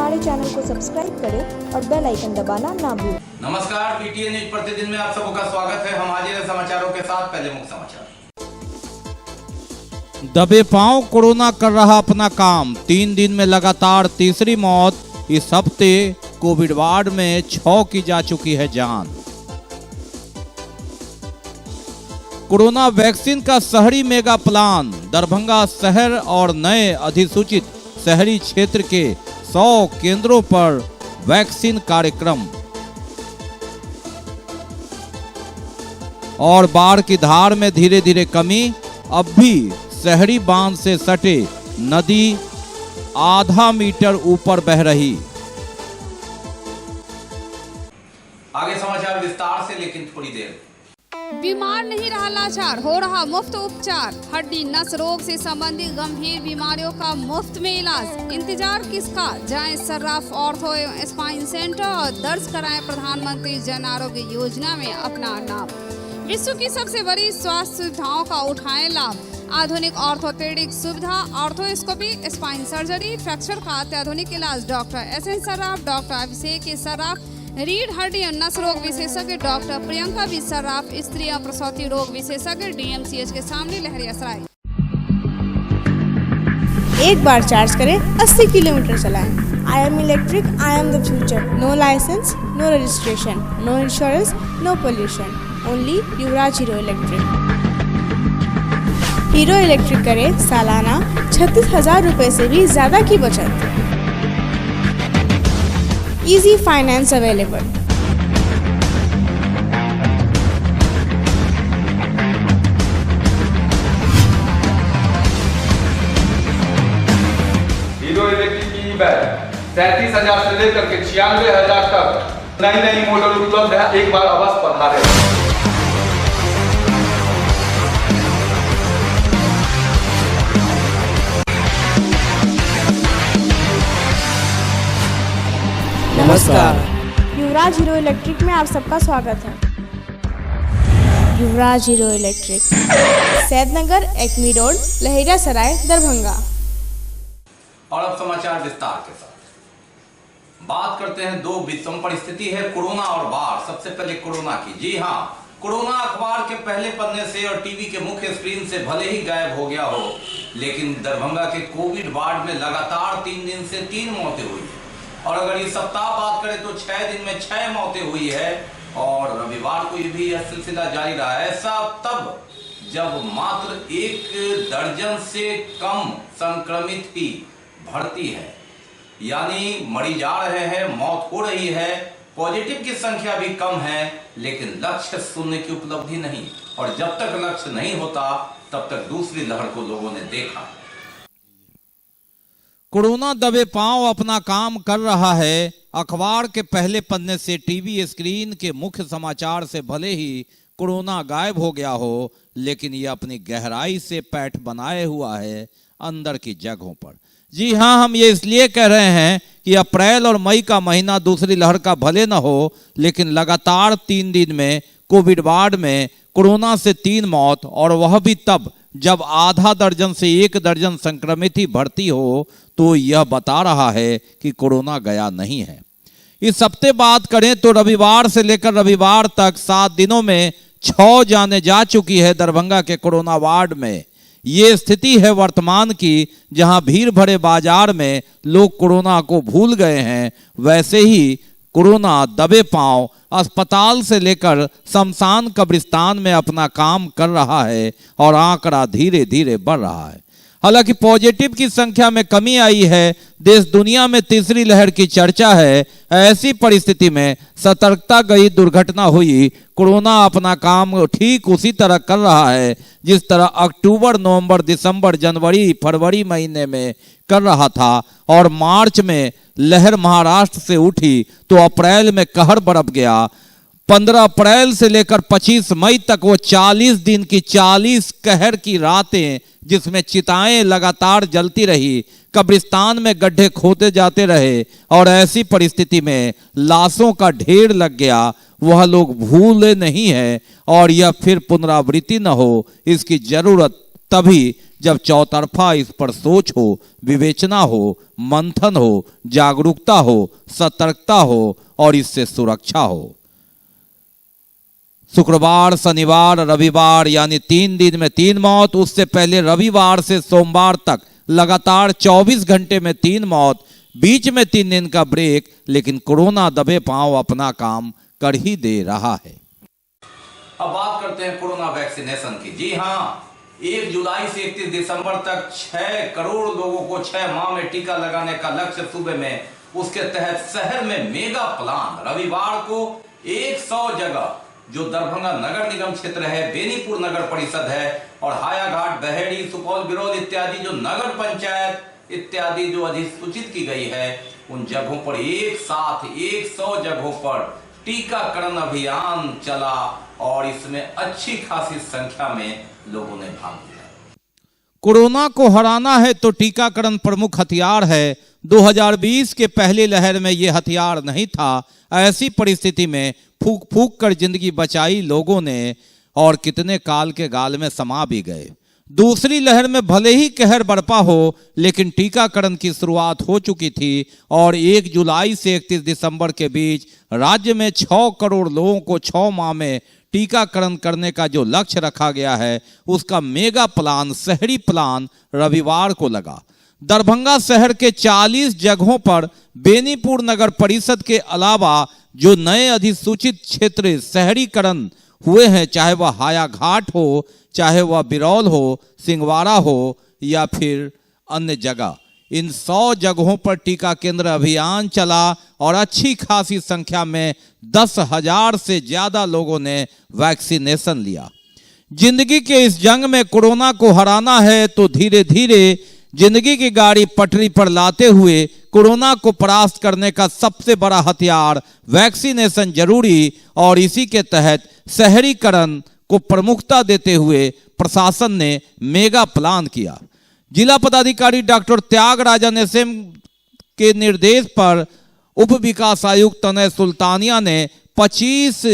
हमारे चैनल को सब्सक्राइब करें और बेल आइकन दबाना ना भूलें। नमस्कार, पीटीए न्यूज प्रतिदिन में आप सबका स्वागत है। हम हाजिर हैं समाचारों के साथ। पहले मुख्य समाचार। दबे पांव कोरोना कर रहा अपना काम, 3 दिन में लगातार तीसरी मौत। इस हफ्ते कोविड वार्ड में 6 की जा चुकी है जान। कोरोना वैक्सीन का शहरी मेगा प्लान, दरभंगा शहर और नए अधिसूचित शहरी क्षेत्र के 100 केंद्रों पर वैक्सीन कार्यक्रम। और बाढ़ की धार में धीरे धीरे कमी, अब भी शहरी बांध से सटे नदी आधा मीटर ऊपर बह रही। आगे समाचार विस्तार से, लेकिन थोड़ी देर। बीमार नहीं रहा लाचार, हो रहा मुफ्त उपचार। हड्डी नस रोग से संबंधित गंभीर बीमारियों का मुफ्त में इलाज। इंतजार किसका, जाएं सर्राफ ऑर्थो एवं स्पाइन सेंटर और दर्ज कराएं प्रधानमंत्री जन आरोग्य योजना में अपना नाम। विश्व की सबसे बड़ी स्वास्थ्य सुविधाओं का उठाएं लाभ। आधुनिक ऑर्थोपेडिक सुविधा, ऑर्थोस्कोपी, स्पाइन सर्जरी, फ्रैक्चर का अत्याधुनिक इलाज। Doctor S N. Sarraf, doctor Abhishek Sarraf, रीढ़ हड्डी और नस रोग विशेषज्ञ डॉक्टर प्रियंका बी सर्राफ, स्त्री और प्रसूति रोग विशेषज्ञ डीएमसीएच के सामने लहरियासराय। एक बार चार्ज करें, 80 किलोमीटर चलाएं। I am electric, I am the future. No licence, no registration, no insurance, no pollution. Only Yuvraj Hero Electric. Hero Electric करें सालाना 36,000 रुपए से भी ज्यादा की बचत। Easy finance available. Hero electric की बैग 37,000 से लेकर के 96,000 तक नई नई मॉडल उपलब्ध है। एक बार अवश्य पधारें। नमस्कार, युवराज हीरो इलेक्ट्रिक में आप सबका स्वागत है। Yuvraj Hero Electric, Saidnagar, Acme road, Laheriasarai, Darbhanga. और अब समाचार विस्तार के साथ। बात करते हैं दो विषम परिस्थिति है, कोरोना और बाढ़। सबसे पहले कोरोना की। जी हाँ, कोरोना अखबार के पहले पन्ने से और टीवी के मुख्य स्क्रीन से भले ही गायब हो गया हो, लेकिन दरभंगा के कोविड वार्ड में लगातार 3 दिन से 3 मौतें हुई है। और अगर इस सप्ताह बात करें तो 6 दिन में 6 मौतें हुई है और रविवार को ये भी यह सिलसिला जारी रहा है। ऐसा तब जब मात्र 1 दर्जन से कम संक्रमित ही भर्ती है, यानी मरी जा रहे हैं, मौत हो रही है, पॉजिटिव की संख्या भी कम है, लेकिन लक्ष्य शून्य की उपलब्धि नहीं। और जब तक लक्ष्य नहीं होता तब तक दूसरी लहर को लोगों ने देखा। कोरोना दबे पांव अपना काम कर रहा है। अखबार के पहले पन्ने से टीवी स्क्रीन के मुख्य समाचार से भले ही कोरोना गायब हो गया हो, लेकिन यह अपनी गहराई से पैठ बनाए हुआ है अंदर की जगहों पर। जी हाँ, हम ये इसलिए कह रहे हैं कि अप्रैल और मई का महीना दूसरी लहर का भले न हो, लेकिन लगातार 3 दिन में कोविड वार्ड में कोरोना से 3 मौत, और वह भी तब जब आधा दर्जन से 1 दर्जन संक्रमित ही भर्ती हो, तो यह बता रहा है कि कोरोना गया नहीं है। इस हफ्ते बात करें तो रविवार से लेकर रविवार तक 7 दिनों में 6 जाने जा चुकी है दरभंगा के कोरोना वार्ड में। ये स्थिति है वर्तमान की, जहां भीड़ भरे बाजार में लोग कोरोना को भूल गए हैं, वैसे ही कोरोना दबे पांव अस्पताल से लेकर शमशान कब्रिस्तान में अपना काम कर रहा है और आंकड़ा धीरे धीरे बढ़ रहा है। हालांकि पॉजिटिव की संख्या में कमी आई है। देश दुनिया में तीसरी लहर की चर्चा है। ऐसी परिस्थिति में सतर्कता गई दुर्घटना हुई। कोरोना अपना काम ठीक उसी तरह कर रहा है जिस तरह अक्टूबर, नवंबर, दिसंबर, जनवरी, फरवरी महीने में कर रहा था। और मार्च में लहर महाराष्ट्र से उठी तो अप्रैल में कहर बरप गया। 15 अप्रैल से लेकर 25 मई तक वो 40 दिन की 40 कहर की रातें, जिसमें चिताएं लगातार जलती रही, कब्रिस्तान में गड्ढे खोदे जाते रहे और ऐसी परिस्थिति में लाशों का ढेर लग गया। वह लोग भूले नहीं है और यह फिर पुनरावृत्ति न हो, इसकी जरूरत तभी जब चौतरफा इस पर सोच हो, विवेचना हो, मंथन हो, जागरूकता हो, सतर्कता हो और इससे सुरक्षा हो। शुक्रवार, शनिवार, रविवार यानी 3 दिन में 3 मौत। उससे पहले रविवार से सोमवार तक लगातार 24 घंटे में 3 मौत, बीच में 3 दिन का ब्रेक, लेकिन कोरोना दबे पांव अपना काम कर ही दे रहा है। अब बात करते हैं कोरोना वैक्सीनेशन की। जी हां, 1 जुलाई से 31 दिसंबर तक 6 करोड़ लोगों को 6 माह में टीका लगाने का लक्ष्य सूबे में। उसके तहत शहर में मेगा प्लान। रविवार को 100 जगह जो दरभंगा नगर निगम क्षेत्र है, बेनीपुर नगर परिषद है और हायाघाट, बहेड़ी, सुपौल, बिरौल इत्यादि जो नगर पंचायत इत्यादि जो अधिसूचित की गई है, उन जगहों पर एक साथ 100 जगहों पर टीकाकरण अभियान चला और इसमें अच्छी खासी संख्या में लोगों ने भाग लिया। कोरोना को हराना है तो टीकाकरण प्रमुख हथियार है। 2020 के पहली लहर में यह हथियार नहीं था। ऐसी परिस्थिति में फूक फूक कर जिंदगी बचाई लोगों ने और कितने काल के गाल में समा भी गए। दूसरी लहर में भले ही कहर बरपा हो, लेकिन टीकाकरण की शुरुआत हो चुकी थी और 1 जुलाई से 31 दिसंबर के बीच राज्य में 6 करोड़ लोगों को 6 माह में टीकाकरण करने का जो लक्ष्य रखा गया है, उसका मेगा प्लान, शहरी प्लान रविवार को लगा। दरभंगा शहर के 40 जगहों पर बेनीपुर नगर परिषद के अलावा जो नए अधिसूचित क्षेत्र शहरीकरण हुए हैं, चाहे वह हायाघाट हो, चाहे वह बिरौल हो, सिंगवाड़ा हो या फिर अन्य जगह, इन 100 जगहों पर टीका केंद्र अभियान चला और अच्छी खासी संख्या में 10,000 से ज्यादा लोगों ने वैक्सीनेशन लिया। जिंदगी के इस जंग में कोरोना को हराना है तो धीरे धीरे जिंदगी की गाड़ी पटरी पर लाते हुए कोरोना को परास्त करने का सबसे बड़ा हथियार वैक्सीनेशन जरूरी, और इसी के तहत शहरीकरण को प्रमुखता देते हुए प्रशासन ने मेगा प्लान किया। जिला पदाधिकारी डॉक्टर त्यागराजन एसएम के निर्देश पर उप विकास आयुक्त तनय सुल्तानिया ने 25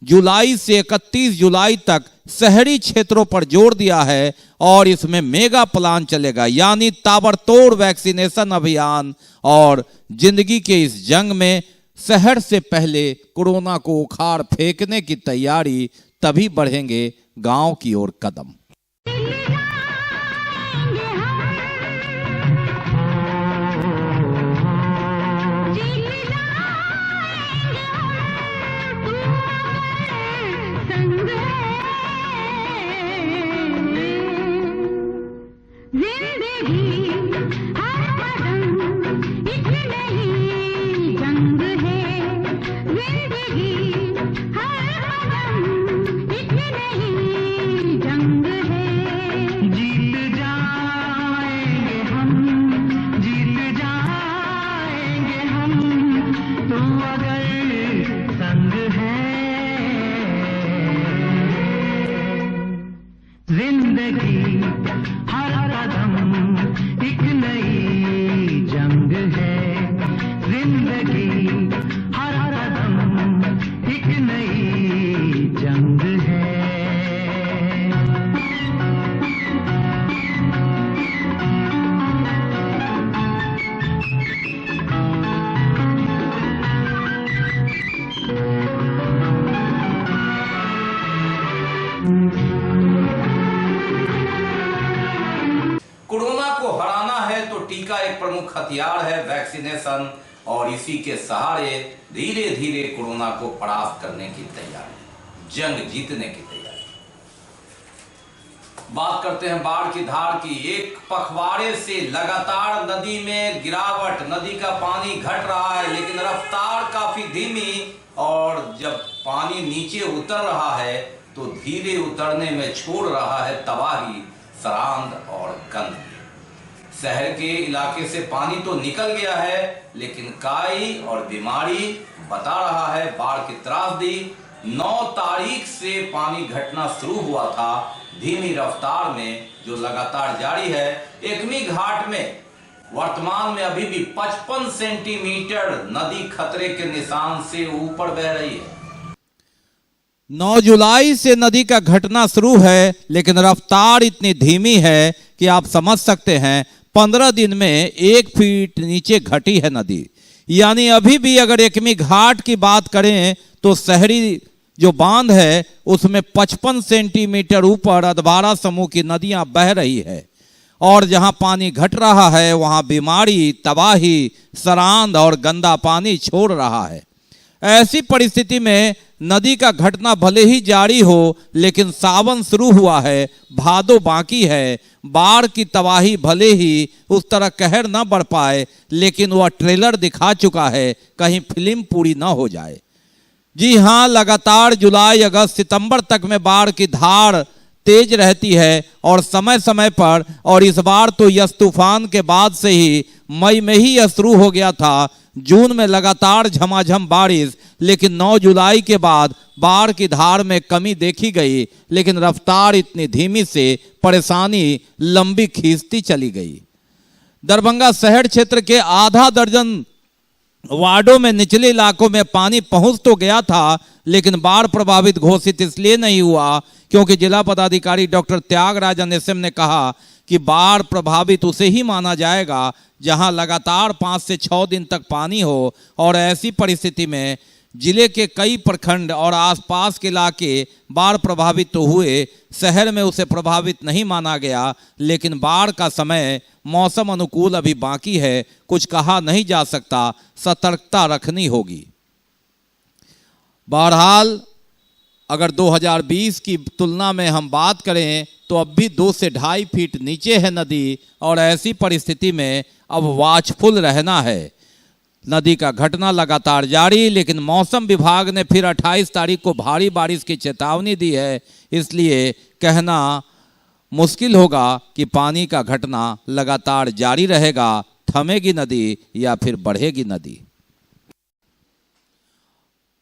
जुलाई से 31 जुलाई तक शहरी क्षेत्रों पर जोर दिया है और इसमें मेगा प्लान चलेगा, यानी ताबड़तोड़ वैक्सीनेशन अभियान। और जिंदगी के इस जंग में शहर से पहले कोरोना को उखाड़ फेंकने की तैयारी, तभी बढ़ेंगे गांव की ओर कदम। टीका एक प्रमुख हथियार है, वैक्सीनेशन, और इसी के सहारे धीरे धीरे कोरोना को परास्त करने की तैयारी, जंग जीतने की तैयारी। बात करते हैं बाढ़ की धार की। एक पखवाड़े से लगातार नदी में गिरावट, नदी का पानी घट रहा है लेकिन रफ्तार काफी धीमी, और जब पानी नीचे उतर रहा है तो धीरे उतरने में छोड़ रहा है तबाही, सरांध और गंध। शहर के इलाके से पानी तो निकल गया है लेकिन काई और बीमारी बता रहा है बाढ़ की त्रासदी। 9 तारीख से पानी घटना शुरू हुआ था धीमी रफ्तार में, जो लगातार जारी है। एकमी घाट में वर्तमान में अभी भी 55 सेंटीमीटर नदी खतरे के निशान से ऊपर बह रही है। 9 जुलाई से नदी का घटना शुरू है, लेकिन रफ्तार इतनी धीमी है कि आप समझ सकते हैं 15 दिन में 1 फीट नीचे घटी है नदी। यानी अभी भी अगर एकमी घाट की बात करें तो शहरी जो बांध है उसमें 55 सेंटीमीटर ऊपर अधवारा समूह की नदियां बह रही है, और जहां पानी घट रहा है वहां बीमारी, तबाही, सरांध और गंदा पानी छोड़ रहा है। ऐसी परिस्थिति में नदी का घटना भले ही जारी हो, लेकिन सावन शुरू हुआ है, भादो बाकी है। बाढ़ की तबाही भले ही उस तरह कहर न बढ़ पाए, लेकिन वह ट्रेलर दिखा चुका है, कहीं फिल्म पूरी न हो जाए। जी हाँ, लगातार जुलाई, अगस्त, सितंबर तक में बाढ़ की धार तेज रहती है और समय समय पर, और इस बार तो यस तूफान के बाद से ही मई में ही यह शुरू हो गया था। जून में लगातार झमाझम बारिश, लेकिन 9 जुलाई के बाद बाढ़ की धार में कमी देखी गई, लेकिन रफ्तार इतनी धीमी से परेशानी लंबी खींचती चली गई। दरभंगा शहर क्षेत्र के आधा दर्जन वार्डों में निचले इलाकों में पानी पहुंच तो गया था, लेकिन बाढ़ प्रभावित घोषित इसलिए नहीं हुआ क्योंकि जिला पदाधिकारी डॉक्टर त्यागराजन एसएम ने कहा कि बाढ़ प्रभावित उसे ही माना जाएगा जहां लगातार 5 से 6 दिन तक पानी हो, और ऐसी परिस्थिति में जिले के कई प्रखंड और आसपास के इलाके बाढ़ प्रभावित तो हुए, शहर में उसे प्रभावित नहीं माना गया। लेकिन बाढ़ का समय, मौसम अनुकूल अभी बाकी है, कुछ कहा नहीं जा सकता, सतर्कता रखनी होगी। बहरहाल अगर 2020 की तुलना में हम बात करें तो अब भी 2 से 2.5 फीट नीचे है नदी, और ऐसी परिस्थिति में अब वाचफुल रहना है। नदी का घटना लगातार जारी, लेकिन मौसम विभाग ने फिर 28 तारीख को भारी बारिश की चेतावनी दी है, इसलिए कहना मुश्किल होगा कि पानी का घटना लगातार जारी रहेगा, थमेगी नदी या फिर बढ़ेगी नदी।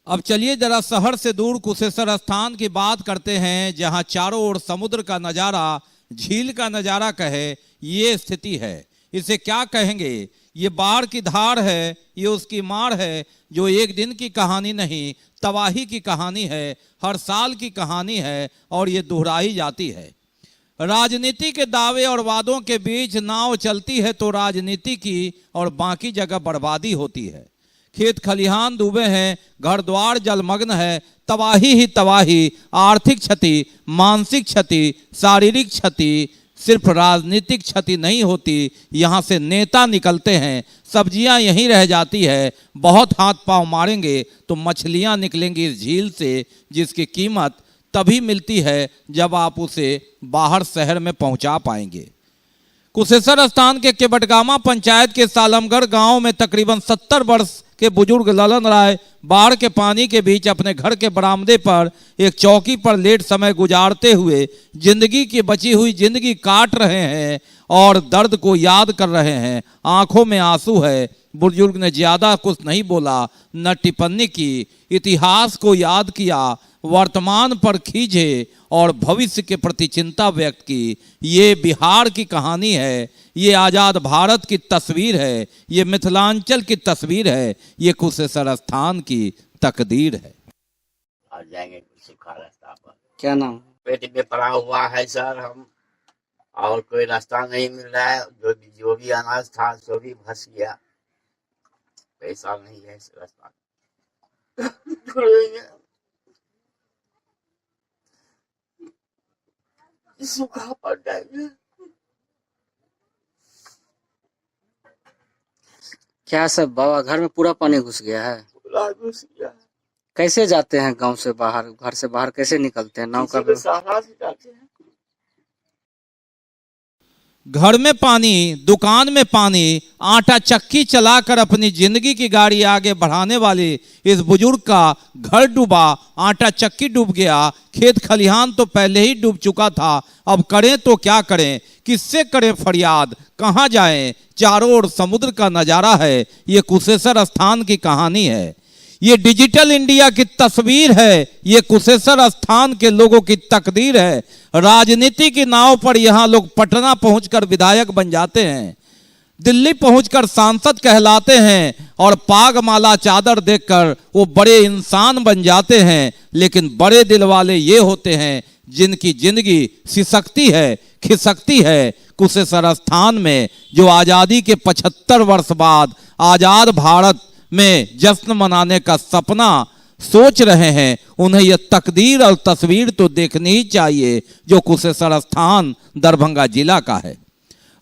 अब चलिए जरा शहर से दूर कुशेश्वर स्थान की बात करते हैं, जहां चारों ओर समुद्र का नज़ारा, झील का नज़ारा कहे, ये स्थिति है। इसे क्या कहेंगे? ये बाढ़ की धार है, ये उसकी मार है, जो एक दिन की कहानी नहीं, तबाही की कहानी है, हर साल की कहानी है, और ये दोहराई जाती है। राजनीति के दावे और वादों के बीच नाव चलती है तो राजनीति की, और बाकी जगह बर्बादी होती है। खेत खलिहान डूबे हैं, घर द्वार जलमग्न है, तबाही ही तबाही, आर्थिक क्षति, मानसिक क्षति, शारीरिक क्षति, सिर्फ राजनीतिक क्षति नहीं होती, यहाँ से नेता निकलते हैं, सब्जियाँ यहीं रह जाती है। बहुत हाथ पांव मारेंगे तो मछलियाँ निकलेंगी इस झील से, जिसकी कीमत तभी मिलती है जब आप उसे बाहर शहर में पहुँचा पाएंगे। कुशेश्वर स्थान के केवटगामा पंचायत के सालमगढ़ गांव में तकरीबन 70 वर्ष के बुजुर्ग ललन राय बाढ़ के पानी के बीच अपने घर के बरामदे पर एक चौकी पर लेट समय गुजारते हुए जिंदगी की बची हुई जिंदगी काट रहे हैं और दर्द को याद कर रहे हैं। आंखों में आंसू है। बुजुर्ग ने ज्यादा कुछ नहीं बोला, न टिप्पणी की, इतिहास को याद किया, वर्तमान पर खींचे और भविष्य के प्रति चिंता व्यक्त की। ये बिहार की कहानी है, ये आज़ाद भारत की तस्वीर है, ये मिथिलांचल की तस्वीर है, ये कुशेश्वर स्थान की तकदीर है। आ जाएंगे सूखा रास्ता पर। क्या नाम? पेट में पड़ा हुआ है सर हम, और कोई रास्ता नहीं मिल रहा है। जो भी अनाज था सो भी फंस गया, पैसा नहीं है इस रास्ता सूखा पड़ जाएगा। क्या सब बाबा घर में पूरा पानी घुस गया है? पूरा घुस गया। कैसे जाते हैं गांव से बाहर, घर से बाहर कैसे निकलते हैं? नाव का सहारा से जाते हैं। घर में पानी, दुकान में पानी, आटा चक्की चलाकर अपनी जिंदगी की गाड़ी आगे बढ़ाने वाले इस बुजुर्ग का घर डूबा, आटा चक्की डूब गया, खेत खलिहान तो पहले ही डूब चुका था। अब करें तो क्या करें, किससे करें फरियाद, कहाँ जाएं? चारों ओर समुद्र का नजारा है। ये कुशेश्वर स्थान की कहानी है, ये डिजिटल इंडिया की तस्वीर है, ये कुशेश्वर स्थान के लोगों की तकदीर है। राजनीति की नाव पर यहाँ लोग पटना पहुंचकर विधायक बन जाते हैं, दिल्ली पहुंचकर सांसद कहलाते हैं और पागमाला चादर देखकर वो बड़े इंसान बन जाते हैं। लेकिन बड़े दिल वाले ये होते हैं जिनकी जिंदगी सिसकती है, खिसकती है। कुशेश्वर स्थान में जो आज़ादी के 75 वर्ष बाद आज़ाद भारत में जश्न मनाने का सपना सोच रहे हैं, उन्हें यह तकदीर और तस्वीर तो देखनी ही चाहिए जो कुशेश्वर स्थान दरभंगा जिला का है।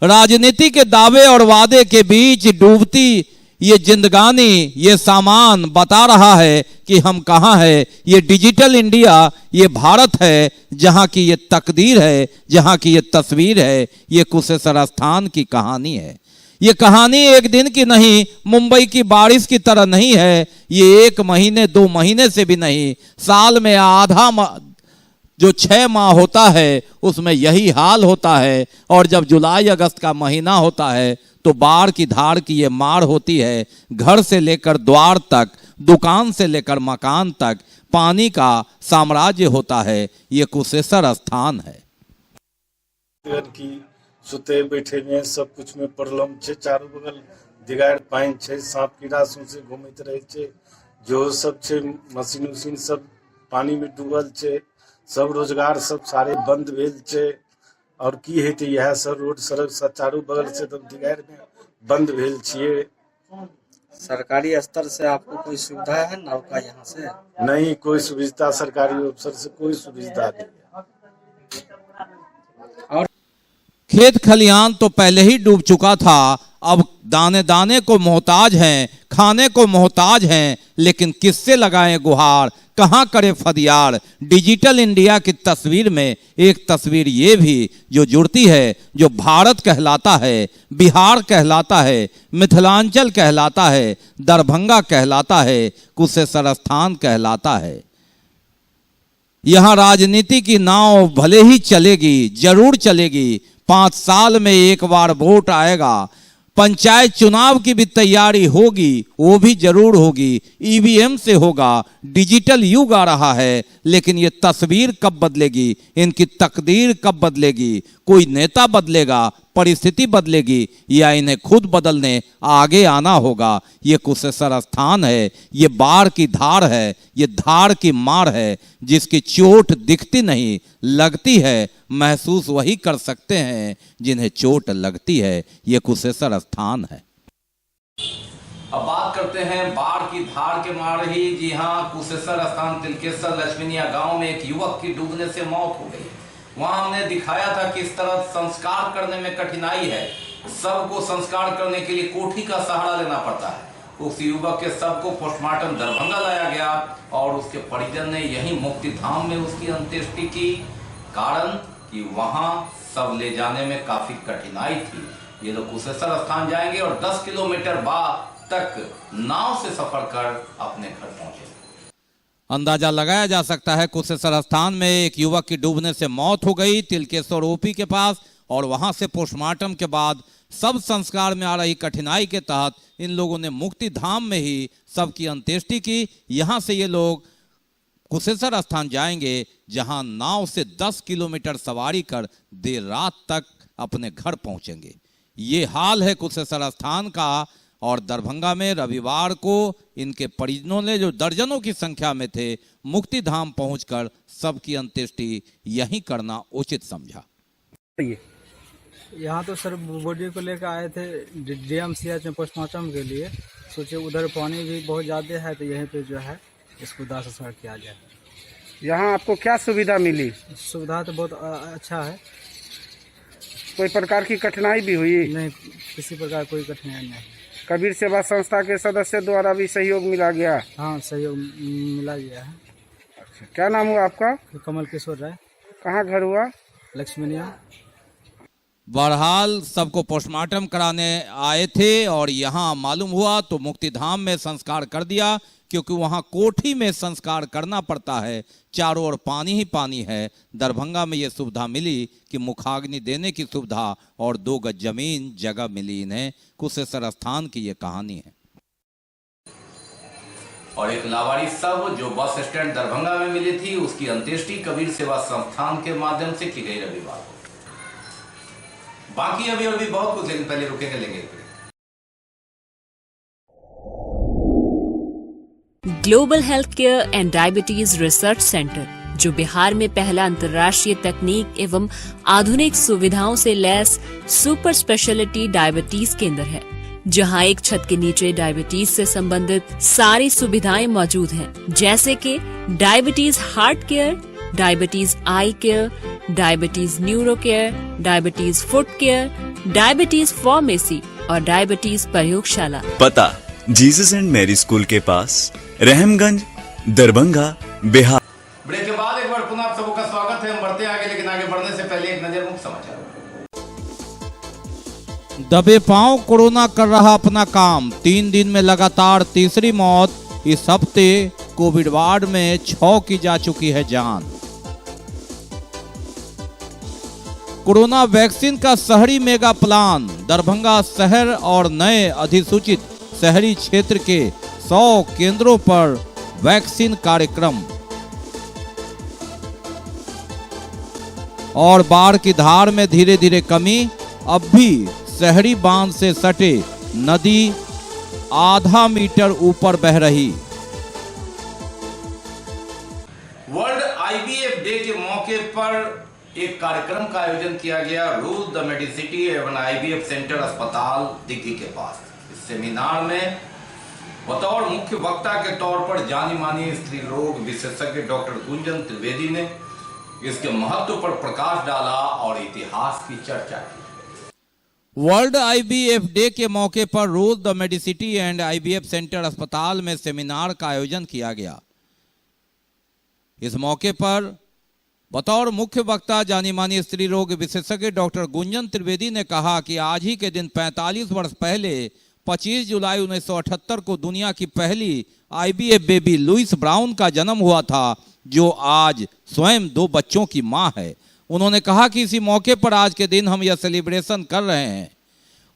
राजनीति के दावे और वादे के बीच डूबती ये जिंदगानी, ये सामान बता रहा है कि हम कहाँ हैं। ये डिजिटल इंडिया, ये भारत है जहाँ की ये तकदीर है, जहाँ की ये तस्वीर है। ये कुशेश्वर स्थान की कहानी है। ये कहानी एक दिन की नहीं, मुंबई की बारिश की तरह नहीं है। ये 1 महीने 2 महीने से भी नहीं, साल में आधा जो 6 माह होता है उसमें यही हाल होता है। और जब जुलाई अगस्त का महीना होता है तो बाढ़ की धार की ये मार होती है। घर से लेकर द्वार तक, दुकान से लेकर मकान तक पानी का साम्राज्य होता है। ये कुशेश्वर स्थान है। की सुते बैठे में सब कुछ में प्रॉब्लम छे, चारों बगल दिगाड़ पाइन छे, सांप कीड़ा से घूमते रहे छे, जो सब छे मशीन उशीन सब पानी में डूबल छे, सब रोजगार सब सारे बंद भेल छे। और की हेते यह सब रोड सड़क सब चारों बगल से तो दिगाड़ में बंद भेल छिए। सरकारी स्तर से आपको कोई सुविधा है नाव का यहाँ से? नहीं, कोई सुविधा सरकारी अफसर से कोई सुविधा नहीं। खेत खलियान तो पहले ही डूब चुका था, अब दाने दाने को मोहताज हैं, खाने को मोहताज हैं। लेकिन किससे लगाएं गुहार, कहाँ करें फरियाद। डिजिटल इंडिया की तस्वीर में एक तस्वीर ये भी जो जुड़ती है, जो भारत कहलाता है, बिहार कहलाता है, मिथिलांचल कहलाता है, दरभंगा कहलाता है, कुशेश्वर स्थान कहलाता है। यहाँ राजनीति की नाव भले ही चलेगी, जरूर चलेगी। 5 साल में एक बार वोट आएगा। पंचायत चुनाव की भी तैयारी होगी, वो भी जरूर होगी। ईवीएम से होगा। डिजिटल युग आ रहा है। लेकिन ये तस्वीर कब बदलेगी, इनकी तकदीर कब बदलेगी? कोई नेता बदलेगा, परिस्थिति बदलेगी, या इन्हें खुद बदलने आगे आना होगा। ये कुशेश्वर स्थान है, ये बाढ़ की धार है, ये धार की मार है जिसकी चोट दिखती नहीं, लगती है। महसूस वही कर सकते हैं जिन्हें चोट लगती है। ये कुशेश्वर स्थान है। अब बात करते हैं बाढ़ की धार के मार ही। जी हाँ, कुशेश्वर स्थान तिलकेश्वर लक्ष्मीनिया गांव में एक युवक की डूबने से मौत हो गई। वहां हमने दिखाया था कि इस तरह संस्कार करने में कठिनाई है। सबको संस्कार करने के लिए कोठी का सहारा लेना पड़ता है। उस युवक के शव को पोस्टमार्टम दरभंगा लाया गया और उसके परिजन ने यही मुक्ति धाम में उसकी अंत्येष्टि की। कारण कि वहां शव ले जाने में काफी कठिनाई थी। ये लोग कुशेश्वर स्थान जाएंगे और 10 किलोमीटर बाद तक नाव से सफर कर अपने घर पहुंचे। अंदाजा लगाया जा सकता है कुशेश्वर स्थान में एक युवक की डूबने से मौत हो गई तिलकेश्वर ओपी के पास, और वहां से पोस्टमार्टम के बाद सब संस्कार में आ रही कठिनाई के तहत इन लोगों ने मुक्ति धाम में ही सबकी अंत्येष्टि की। यहां से ये लोग कुशेश्वर स्थान जाएंगे जहां नाव से 10 किलोमीटर सवारी कर देर रात तक अपने घर पहुंचेंगे। ये हाल है कुशेश्वर स्थान का। और दरभंगा में रविवार को इनके परिजनों ने, जो दर्जनों की संख्या में थे, मुक्ति धाम पहुंचकर सबकी अंत्येष्टि यहीं करना उचित समझा। यहाँ तो सर बॉडी को लेकर आए थे DMCH में पोस्टमार्टम के लिए। सोचे उधर पानी भी बहुत ज़्यादा है तो यहीं पे जो है इसको दाह संस्कार किया जाए। यहाँ आपको क्या सुविधा मिली? सुविधा तो बहुत अच्छा है। कोई प्रकार की कठिनाई भी हुई? नहीं, किसी प्रकार कोई कठिनाई नहीं। कबीर सेवा संस्था के सदस्य द्वारा भी सहयोग मिला गया? हाँ, सहयोग मिला गया है। अच्छा, क्या नाम हुआ आपका? कमल किशोर राय। कहाँ घर हुआ? लक्ष्मीनिया। बहरहाल सबको पोस्टमार्टम कराने आए थे और यहाँ मालूम हुआ तो मुक्ति धाम में संस्कार कर दिया, क्योंकि वहाँ कोठी में संस्कार करना पड़ता है। चारों ओर पानी ही पानी है। दरभंगा में ये सुविधा मिली कि मुखाग्नि देने की सुविधा और 2 गज जमीन जगह मिली इन्हें। कुशेश्वर स्थान की ये कहानी है। और एक लावारिस शव जो बस स्टैंड दरभंगा में मिली थी, उसकी अंत्येष्टि कबीर सेवा संस्थान के माध्यम से की गई रविवार को। बाकी अभी बहुत कुछ, लेकिन पहले रुकेंगे, लेंगे। Global health care and diabetes research centre, जो बिहार में पहला अंतर्राष्ट्रीय तकनीक एवं आधुनिक सुविधाओं से लैस सुपर स्पेशलिटी डायबिटीज केंद्र है, जहां एक छत के नीचे डायबिटीज से संबंधित सारी सुविधाएं मौजूद हैं, जैसे कि diabetes heart care, diabetes eye care, diabetes neuro care, diabetes foot care, diabetes pharmacy और डायबिटीज प्रयोगशाला। पता जीसस एंड मैरी स्कूल के पास, रहमगंज, दरभंगा, बिहार। ब्रेक के बाद एक बार पुनः आप सबका स्वागत है। हम बढ़ते आगे, लेकिन आगे बढ़ने से पहले एक नजर मुख्य समाचार। दबे पांव कोरोना कर रहा अपना काम, 3 दिन में लगातार तीसरी मौत। इस हफ्ते कोविड वार्ड में 6 की जा चुकी है जान। कोरोना वैक्सीन का शहरी मेगा प्लान, दरभंगा शहर और नए अधिसूचित शहरी क्षेत्र के 100 केंद्रों पर वैक्सीन कार्यक्रम। और बाढ़ की धार में धीरे धीरे कमी, अब भी शहरी बांध से सटे नदी आधा मीटर ऊपर बह रही। वर्ल्ड आईवीएफ डे के मौके पर एक कार्यक्रम का आयोजन किया गया रूल द मेडिसिटी एवं आईवीएफ सेंटर अस्पताल दिग्गी के पास। इस सेमिनार में बतौर मुख्य वक्ता के तौर पर जानी मानी स्त्री रोग विशेषज्ञ डॉक्टर गुंजन त्रिवेदी ने इसके महत्व पर प्रकाश डाला और इतिहास की चर्चा की। वर्ल्ड आईवीएफ डे के मौके पर rule the Medicity and IVF centre अस्पताल में सेमिनार का आयोजन किया गया। इस मौके पर बतौर मुख्य वक्ता जानी मानी स्त्री रोग विशेषज्ञ डॉक्टर गुंजन त्रिवेदी ने कहा कि आज ही के दिन 45 वर्ष पहले 25 जुलाई 1978 को दुनिया की पहली आईवीएफ बेबी लुइस ब्राउन का जन्म हुआ था, जो आज स्वयं 2 बच्चों की मां है। उन्होंने कहा कि इसी मौके पर आज के दिन हम यह सेलिब्रेशन कर रहे हैं।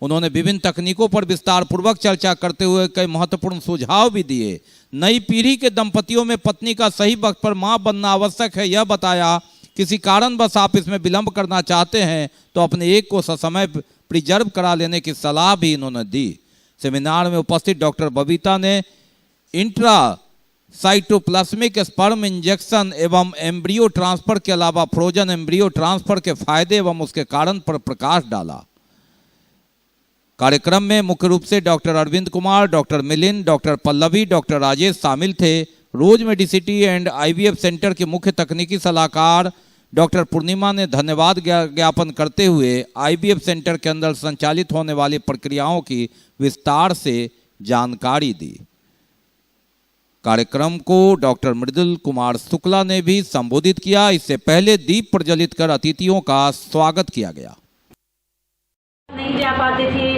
उन्होंने विभिन्न तकनीकों पर विस्तार पूर्वक चर्चा करते हुए कई महत्वपूर्ण सुझाव भी दिए। नई पीढ़ी के दंपतियों में पत्नी का सही वक्त पर मां बनना आवश्यक है, यह बताया। किसी कारणवश आप इसमें विलंब करना चाहते हैं तो अपने एक को ससमय प्रिजर्व करा लेने की सलाह भी इन्होंने दी। सेमिनार में उपस्थित डॉक्टर बबीता ने इंट्रा साइटोप्लाज्मिक स्पर्म इंजेक्शन एवं एम्ब्रियो ट्रांसफर के अलावा फ्रोजन एम्ब्रियो ट्रांसफर के फायदे एवं उसके कारण पर प्रकाश डाला। कार्यक्रम में मुख्य रूप से doctor Arvind Kumar, doctor Milind, doctor Pallavi, doctor Rajesh शामिल थे। Rose Medicity and IVF centre के मुख्य तकनीकी सलाहकार डॉक्टर पूर्णिमा ने धन्यवाद ज्ञापन करते हुए आईवीएफ सेंटर के अंदर संचालित होने वाली प्रक्रियाओं की विस्तार से जानकारी दी। कार्यक्रम को डॉक्टर मृदुल कुमार शुक्ला ने भी संबोधित किया। इससे पहले दीप प्रज्वलित कर अतिथियों का स्वागत किया गया। नहीं जा पाते थे,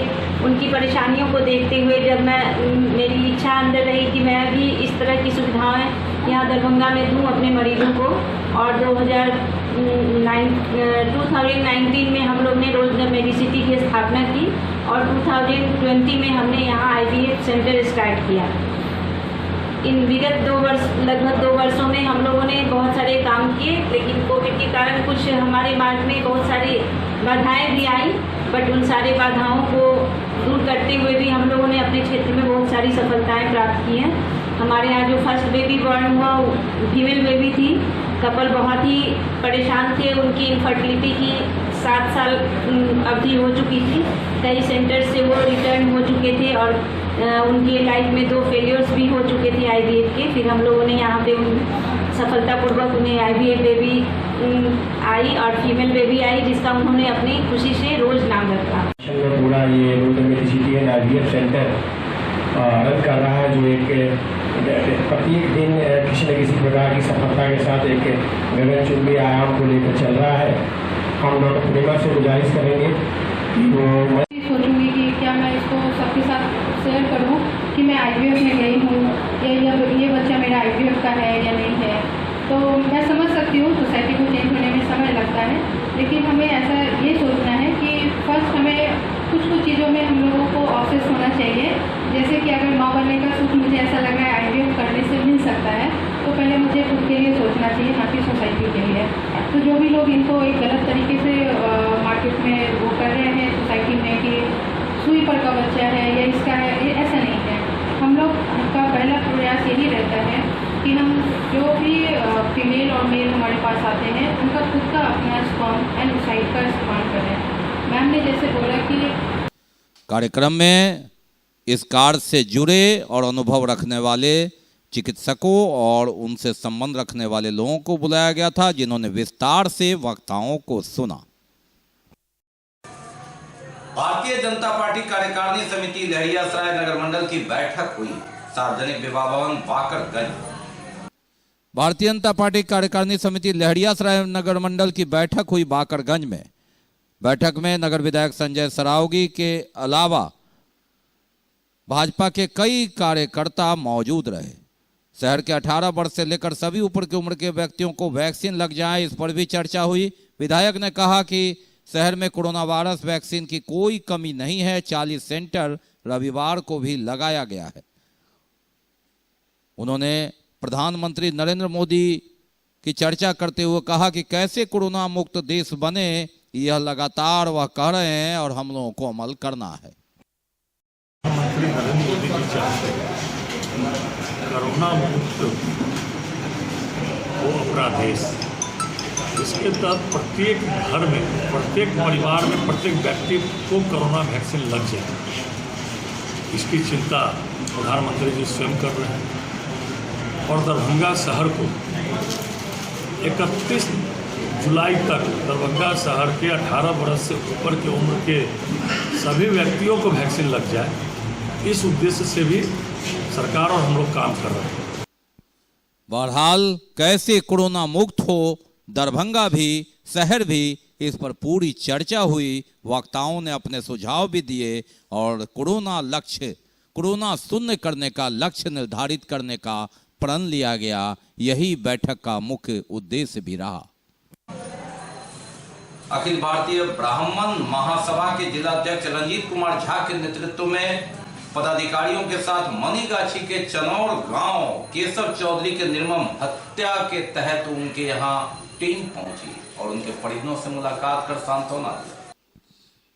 उनकी परेशानियों को देखते हुए जब मेरी इच्छा अंदर रही कि मैं भी इस तरह की सुविधाएं यहाँ दरभंगा में दूं अपने मरीजों को। और 2019 में हम लोग ने रोज मेडिसिटी की स्थापना की और 2020 में हमने यहाँ आईवीएफ सेंटर स्टार्ट किया। इन विगत लगभग 2 वर्षों में हम लोगों ने बहुत सारे काम किए, लेकिन कोविड के कारण कुछ हमारे मार्ग में बहुत सारी बाधाएं भी आई, बट उन सारे बाधाओं को दूर करते हुए भी हम लोगों ने अपने क्षेत्र में बहुत सारी सफलताएं प्राप्त की हैं। हमारे यहाँ जो फर्स्ट बेबी बॉर्न हुआ फीमेल बेबी थी, कपल बहुत ही परेशान थे, उनकी इनफर्टिलिटी की 7 साल अवधि हो चुकी थी। कई सेंटर से वो रिटर्न हो चुके थे और उनके लाइफ में 2 फेलियर्स भी हो चुके थे आईवीएफ के। फिर हम लोगों ने यहाँ पे सफलतापूर्वक उन्हें आईवीएफ बेबी आई और फीमेल बेबी आई, जिसका उन्होंने अपनी खुशी से रोज नाम रखा। पूरा ये rule the Medicity and IVF centre run कर रहा है, जो एक प्रत्येक दिन किसी न किसी प्रकार की सफलता के साथ एक गगनचुंबी आयाम को लेकर चल रहा है। हम डॉक्टर पूर्णिमा से गुजारिश करेंगे सोचूंगी कि क्या मैं इसको सबके साथ शेयर करूं कि मैं आईवीएफ में गई हूं या ये बच्चा मेरा आईवीएफ का है या नहीं है। तो मैं समझ सकती हूँ सोसाइटी को चेंज होने में समय लगता है, लेकिन हमें ऐसा ये सोचना है कि फर्स्ट हमें कुछ चीज़ों में हम लोगों को ऑब्सेस होना चाहिए। जैसे कि अगर माँ बनने का सुख मुझे ऐसा लग रहा है आईवीएफ करने से मिल सकता है, तो पहले मुझे खुद के लिए सोचना चाहिए, ना कि सोसाइटी के लिए। तो जो भी लोग इनको एक गलत तरीके से मार्केट में वो कर रहे हैं सोसाइटी में कि सुई पर का बच्चा है या इसका है, ये ऐसा नहीं है। हम लोग का पहला प्रयास यही रहता है कि हम जो भी फीमेल और मेल हमारे पास आते हैं उनका खुद का अपना स्पर्म एंड ओसाइट का इस्तेमाल करें। मैम ने जैसे बोला कि कार्यक्रम में इस कार्य से जुड़े और अनुभव रखने वाले चिकित्सकों और उनसे संबंध रखने वाले लोगों को बुलाया गया था, जिन्होंने विस्तार से वक्ताओं को सुना। भारतीय जनता पार्टी कार्यकारिणी समिति लहरियासराय नगर मंडल की बैठक हुई सार्वजनिक विवाह भवन बाकरगंज। भारतीय जनता पार्टी कार्यकारिणी समिति लहरियासराय नगर मंडल की बैठक हुई बाकरगंज में। बैठक में नगर विधायक संजय सरावगी के अलावा भाजपा के कई कार्यकर्ता मौजूद रहे। शहर के 18 वर्ष से लेकर सभी ऊपर की उम्र के व्यक्तियों को वैक्सीन लग जाए, इस पर भी चर्चा हुई। विधायक ने कहा कि शहर में कोरोना वायरस वैक्सीन की कोई कमी नहीं है। 40 सेंटर रविवार को भी लगाया गया है। उन्होंने प्रधानमंत्री नरेंद्र मोदी की चर्चा करते हुए कहा कि कैसे कोरोना मुक्त देश बने, यह लगातार वह कह रहे हैं और हम लोगों को अमल करना है। प्रधानमंत्री नरेंद्र मोदी की चाहते कोरोना मुक्त हो अपना देश, इसके तहत प्रत्येक घर में, प्रत्येक परिवार में, प्रत्येक व्यक्ति को कोरोना वैक्सीन लग जाए, इसकी चिंता प्रधानमंत्री जी स्वयं कर रहे हैं। और दरभंगा शहर को 31 जुलाई तक दरभंगा शहर के 18 वर्ष से ऊपर की उम्र के सभी व्यक्तियों को वैक्सीन लग जाए, इस उद्देश्य से भी सरकार और हम लोग काम कर रहे हैं। बहरहाल कैसे कोरोना मुक्त हो दरभंगा भी, शहर भी, इस पर पूरी चर्चा हुई। वक्ताओं ने अपने सुझाव भी दिए और कोरोना शून्य करने का लक्ष्य निर्धारित करने का प्रण लिया गया। यही बैठक का मुख्य उद्देश्य भी रहा। अखिल भारतीय ब्राह्मण महासभा के जिलाध्यक्ष रंजीत कुमार झा के नेतृत्व में पदाधिकारियों के साथ मनीगाछी के चनौर गांव केशव चौधरी के निर्मम हत्या के तहत उनके यहां टीम पहुंची और उनके परिजनों से मुलाकात कर सांत्वना दी।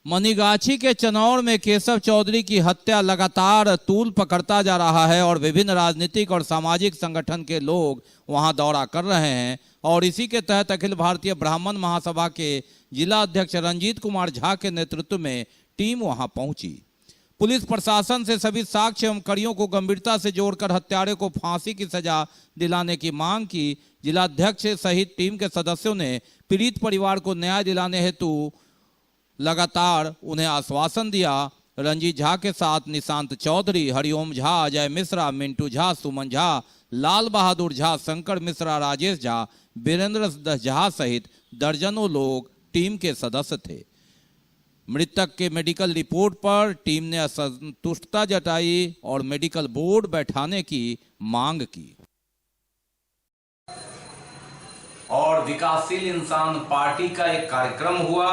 मनीगाछी के चनौर में केशव चौधरी की हत्या लगातार तूल पकड़ता जा रहा है और विभिन्न राजनीतिक और सामाजिक संगठन के लोग वहां दौरा कर रहे हैं और इसी के तहत अखिल भारतीय ब्राह्मण महासभा के जिला अध्यक्ष रंजीत कुमार झा के नेतृत्व में टीम वहां पहुंची। पुलिस प्रशासन से सभी साक्ष्य एवं कड़ियों को गंभीरता से जोड़कर हत्यारे को फांसी की सजा दिलाने की मांग की। जिलाध्यक्ष सहित टीम के सदस्यों ने पीड़ित परिवार को न्याय दिलाने हेतु लगातार उन्हें आश्वासन दिया। रंजीत झा के साथ निशांत चौधरी, हरिओम झा, अजय मिश्रा, मिंटू झा, सुमन झा, लाल बहादुर झा, शंकर मिश्रा, राजेश झा, वीरेंद्र झा सहित दर्जनों लोग टीम के सदस्य थे। मृतक के मेडिकल रिपोर्ट पर टीम ने असंतुष्टता जताई और मेडिकल बोर्ड बैठाने की मांग की। और विकासशील इंसान पार्टी का एक कार्यक्रम हुआ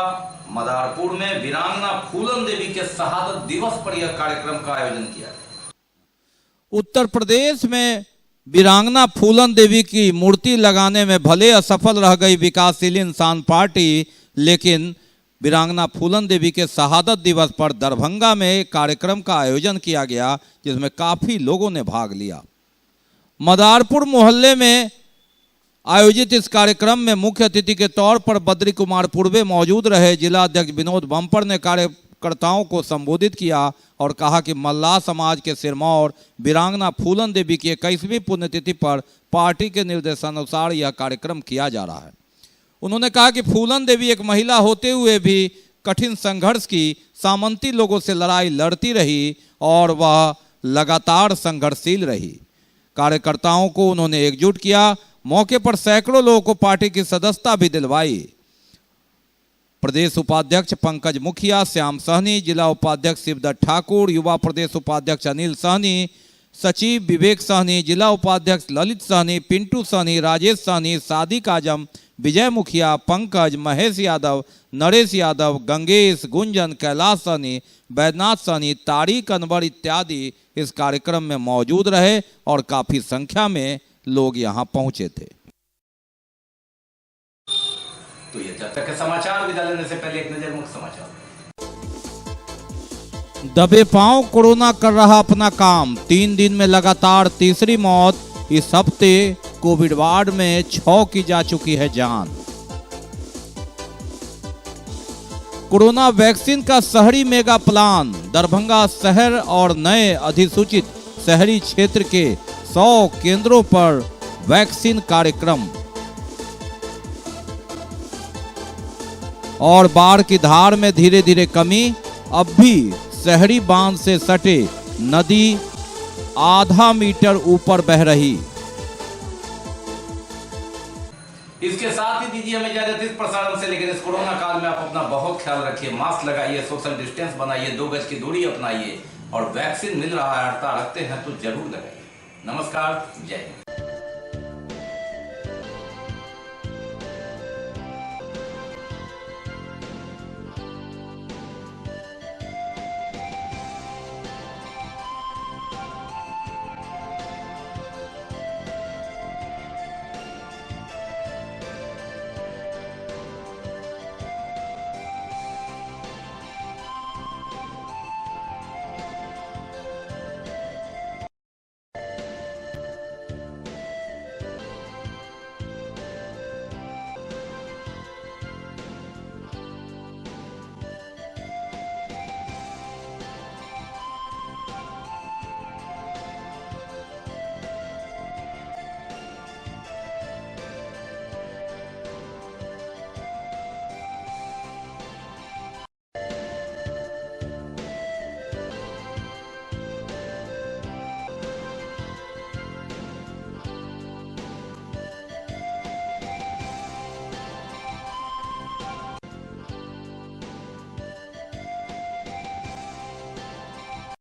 मदारपुर में। वीरांगना फूलन देवी के शहादत दिवस पर यह कार्यक्रम का आयोजन किया गया। उत्तर प्रदेश में वीरांगना फूलन देवी की मूर्ति लगाने में भले असफल रह गई विकासशील इंसान पार्टी, लेकिन वीरांगना फूलन देवी के शहादत दिवस पर दरभंगा में एक कार्यक्रम का आयोजन किया गया जिसमें काफी लोगों ने भाग लिया। मदारपुर मोहल्ले में आयोजित इस कार्यक्रम में मुख्य अतिथि के तौर पर बद्री कुमार पूर्वे मौजूद रहे। जिला अध्यक्ष विनोद बम्पर ने कार्यकर्ताओं को संबोधित किया और कहा कि मल्लाह समाज के सिरमौर वीरांगना फूलन देवी की 21वीं पुण्यतिथि पर पार्टी के निर्देशानुसार यह कार्यक्रम किया जा रहा है। उन्होंने कहा कि फूलन देवी एक महिला होते हुए भी कठिन संघर्ष की, सामंती लोगों से लड़ाई लड़ती रही और वह लगातार संघर्षशील रही। कार्यकर्ताओं को उन्होंने एकजुट किया। मौके पर सैकड़ों लोगों को पार्टी की सदस्यता भी दिलवाई। प्रदेश उपाध्यक्ष पंकज मुखिया, श्याम सहनी, जिला उपाध्यक्ष शिवदत्त ठाकुर, युवा प्रदेश उपाध्यक्ष अनिल सहनी, सचिव विवेक सहनी, जिला उपाध्यक्ष ललित सहनी, पिंटू सहनी, राजेश सहनी, सादिक आजम, विजय मुखिया, पंकज, महेश यादव, नरेश यादव, गंगेश, गुंजन, कैलाश सहनी, बैद्यनाथ सहनी, तारिक अनवर इत्यादि इस कार्यक्रम में मौजूद रहे और काफी संख्या में लोग यहां पहुंचे थे। तो ये जब तक के समाचार, विदा लेने से पहले एक नजर मुख्य समाचार। दबे पांव कोरोना कर रहा अपना काम। 3 दिन में लगातार तीसरी मौत। इस हफ्ते कोविड वार्ड में 6 की जा चुकी है जान। कोरोना वैक्सीन का शहरी मेगा प्लान। दरभंगा शहर और नए अधिसूचित शहरी क्षेत्र के 100 केंद्रों पर वैक्सीन कार्यक्रम। और बाढ़ की धार में धीरे धीरे कमी। अब भी शहरी बांध से सटे नदी आधा मीटर ऊपर बह रही। इसके साथ ही दीजिए हमें इजाजत इस प्रसारण से। लेकिन इस कोरोना काल में आप अपना बहुत ख्याल रखिए, मास्क लगाइए, सोशल डिस्टेंस बनाइए, 2 गज की दूरी अपनाइए और वैक्सीन मिल रहा है, अड़ता रखते हैं तो जरूर लगाइए। नमस्कार, जय हिंद।